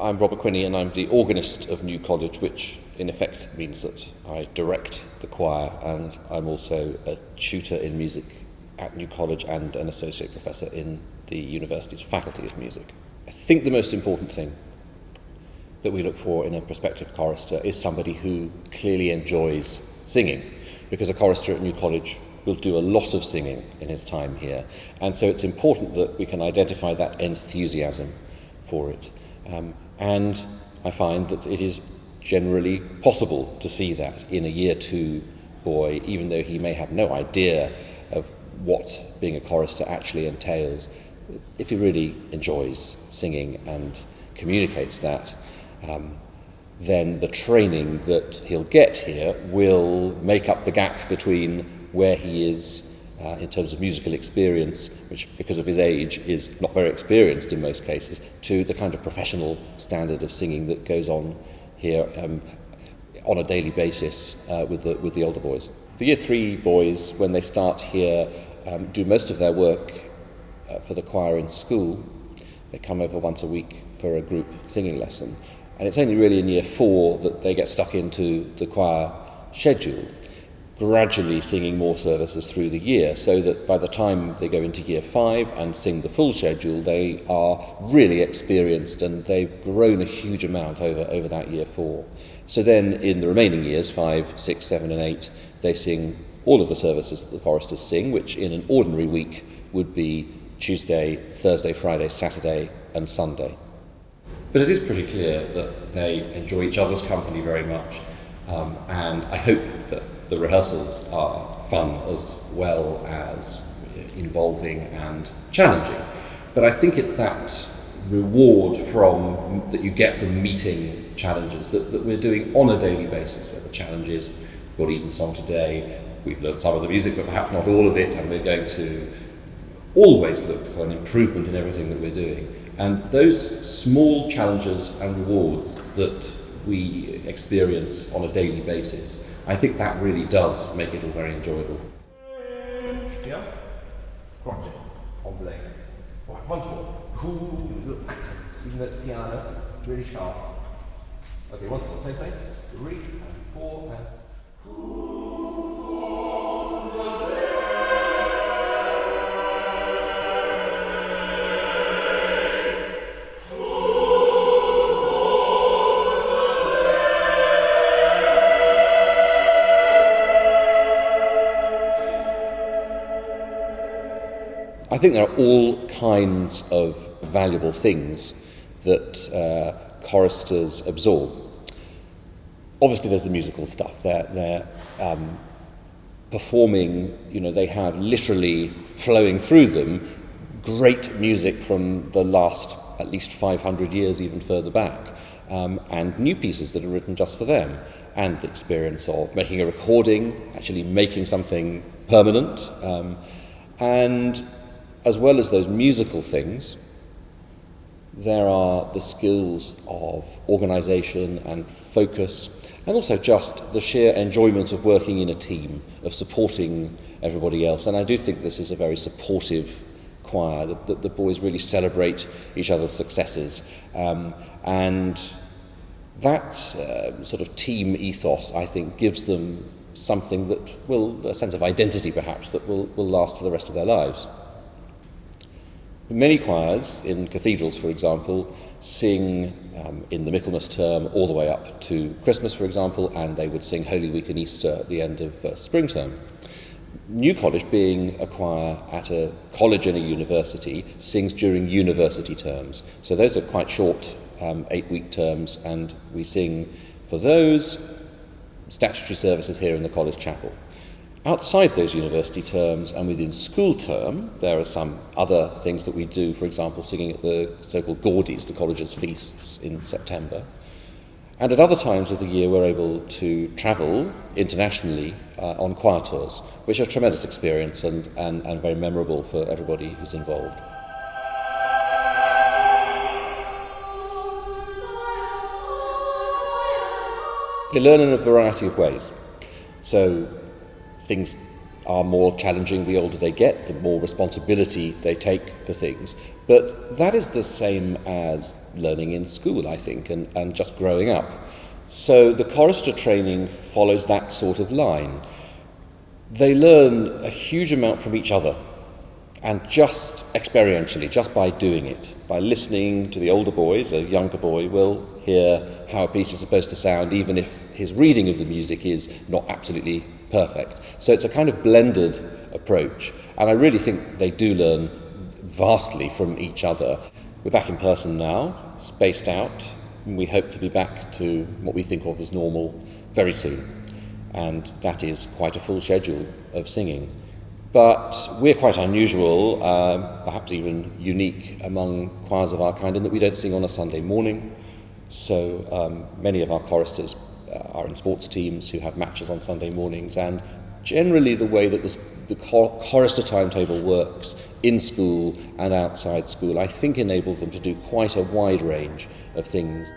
I'm Robert Quinney and I'm the organist of New College, which in effect means that I direct the choir, and I'm also a tutor in music at New College and an associate professor in the university's faculty of music. I think the most important thing that we look for in a prospective chorister is somebody who clearly enjoys singing, because a chorister at New College will do a lot of singing in his time here, and so it's important that we can identify that enthusiasm for it. And I find that it is generally possible to see that in a year 2 boy, even though he may have no idea of what being a chorister actually entails. If he really enjoys singing and communicates that, then the training that he'll get here will make up the gap between where he is in terms of musical experience, which because of his age is not very experienced in most cases, to the kind of professional standard of singing that goes on here on a daily basis with the older boys. The year 3 boys, when they start here, do most of their work for the choir in school. They come over once a week for a group singing lesson, and it's only really in year 4 that they get stuck into the choir schedule, gradually singing more services through the year, so that by the time they go into year 5 and sing the full schedule, they are really experienced and they've grown a huge amount over that year 4. So then in the remaining years, 5, 6, 7 and 8, they sing all of the services that the choristers sing, which in an ordinary week would be Tuesday, Thursday, Friday, Saturday and Sunday. But it is pretty clear that they enjoy each other's company very much, and I hope that the rehearsals are fun as well as involving and challenging. But I think it's that reward that you get from meeting challenges that we're doing on a daily basis. So the challenge is, we've got Evensong today, we've learned some of the music but perhaps not all of it, and we're going to always look for an improvement in everything that we're doing. And those small challenges and rewards that we experience on a daily basis, I think that really does make it all very enjoyable. Yeah? Crotchet, oblong. Right, once more. Cool little accents, even though it's piano, really sharp. Okay, once more, same place. 3 and 4 and... I think there are all kinds of valuable things that choristers absorb. Obviously there's the musical stuff. They're performing, they have literally flowing through them great music from the last at least 500 years, even further back, and new pieces that are written just for them, and the experience of making a recording, actually making something permanent, and as well as those musical things, there are the skills of organisation and focus, and also just the sheer enjoyment of working in a team, of supporting everybody else. And I do think this is a very supportive choir, that the boys really celebrate each other's successes. And that sort of team ethos, I think, gives them something a sense of identity perhaps, that will last for the rest of their lives. Many choirs, in cathedrals for example, sing in the Michaelmas term all the way up to Christmas, for example, and they would sing Holy Week and Easter at the end of spring term. New College, being a choir at a college and a university, sings during university terms. So those are quite short 8-week terms, and we sing for those statutory services here in the college chapel. Outside those university terms and within school term, there are some other things that we do, for example, singing at the so-called Gaudies, the college's feasts in September. And at other times of the year, we're able to travel internationally on choir tours, which are a tremendous experience and very memorable for everybody who's involved. You learn in a variety of ways. So things are more challenging the older they get, the more responsibility they take for things. But that is the same as learning in school, I think, and just growing up. So the chorister training follows that sort of line. They learn a huge amount from each other, and just experientially, just by doing it, by listening to the older boys. A younger boy will hear how a piece is supposed to sound, even if his reading of the music is not absolutely perfect. So it's a kind of blended approach, and I really think they do learn vastly from each other. We're back in person now, spaced out, and we hope to be back to what we think of as normal very soon, and that is quite a full schedule of singing. But we're quite unusual, perhaps even unique among choirs of our kind, in that we don't sing on a Sunday morning. So many of our choristers are in sports teams who have matches on Sunday mornings, and generally the way that the chorister timetable works in school and outside school, I think enables them to do quite a wide range of things.